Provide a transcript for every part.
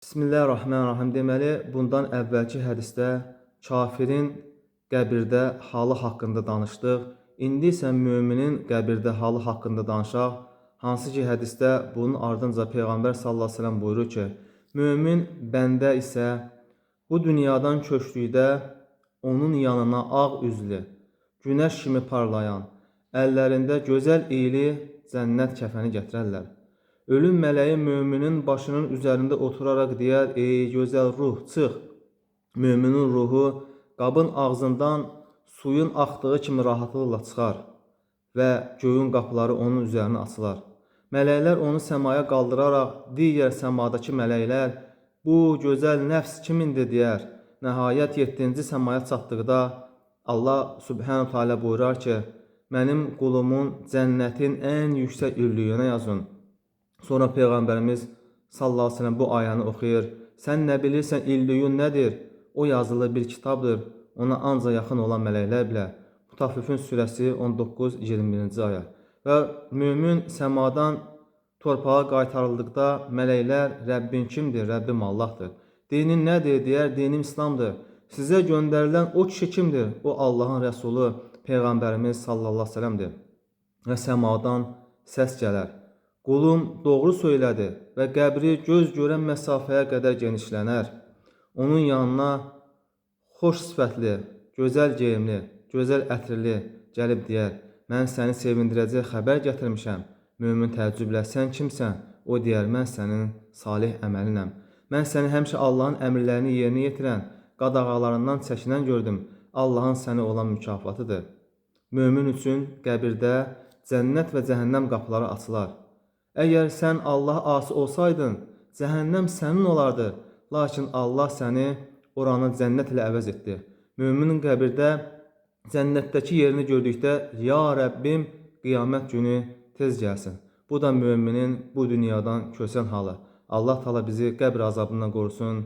Bismillahirrahmanirrahim. Deməli, bundan əvvəlki hədisdə kafirin qəbirdə halı haqqında danışdıq. İndi isə müminin qəbirdə halı haqqında danışaq. Hansı ki, hədisdə bunun ardınca Peyğəmbər sallallahu əleyhi və səlləm buyurur ki, mömin bəndə isə bu dünyadan köçdükdə onun yanına ağ üzlü, günəş kimi parlayan, əllərində gözəl iyili cənnət kəfəni gətirərlər. Ölüm mələyi müminin başının üzərində oturaraq deyər, ey gözəl ruh, çıx. Müminin ruhu qabın ağzından suyun axdığı kimi rahatlıqla çıxar və göyün qapıları onun üzərinə açılar. Mələklər onu səmaya qaldıraraq, digər səmadakı mələklər, bu gözəl nəfs kimindir deyər. Nəhayət 7-ci səmaya çatdıqda Allah Subhanahu Teala buyurar ki, mənim qulumun cənnətin ən yüksək ürlüyünə yazın. Sonra Peyğəmbərimiz sallallahu əleyhi və səlləm bu ayəni oxuyur. Sən nə bilirsən illiyun nədir? O yazılı bir kitabdır. Ona ancaq yaxın olan mələklər bilər. Mütəffifin surəsi 19-21-ci ayə. Və mömin səmadan torpağa qaytarıldıqda mələklər Rəbbin kimdir? Rəbbim Allahdır. Dinin nədir? Deyər, dinim İslamdır. Sizə göndərilən o kişi kimdir? O Allahın Rəsulu Peyğəmbərimiz sallallahu əleyhi və səlləmdir. Və səmadan səs gələr. Qulum doğru söylədi və qəbri göz görən məsafəyə qədər genişlənər. Onun yanına xoş sifətli, gözəl geyimli, gözəl ətirli gəlib deyər, mən səni sevindirəcək xəbər gətirmişəm. Mömin təəccüblə, sən kimsən? O deyər, mən sənin salih əməlinəm. Mən səni həmişə Allahın əmrlərini yerinə yetirən, qadağalarından çəkinən gördüm. Allahın sənə olan mükafatıdır. Mömin üçün qəbirdə cənnət və cəhənnəm qapıları açılar. Əgər sən Allaha asi olsaydın, cəhənnəm sənin olardı. Lakin Allah səni oranı cənnət ilə əvəz etdi. Müminin qəbirdə cənnətdəki yerini gördükdə, ya Rəbbim, qiyamət günü tez gəlsin. Bu da müminin bu dünyadan köçən halı. Allah Teala bizi qəbir azabından qorusun.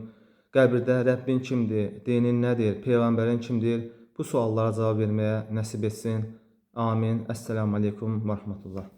Qəbirdə Rəbbin kimdir, dinin nədir, Peyğəmbərin kimdir? Bu suallara cavab verməyə nəsib etsin. Amin. Əssəlamu aleykum və rəhmətullah.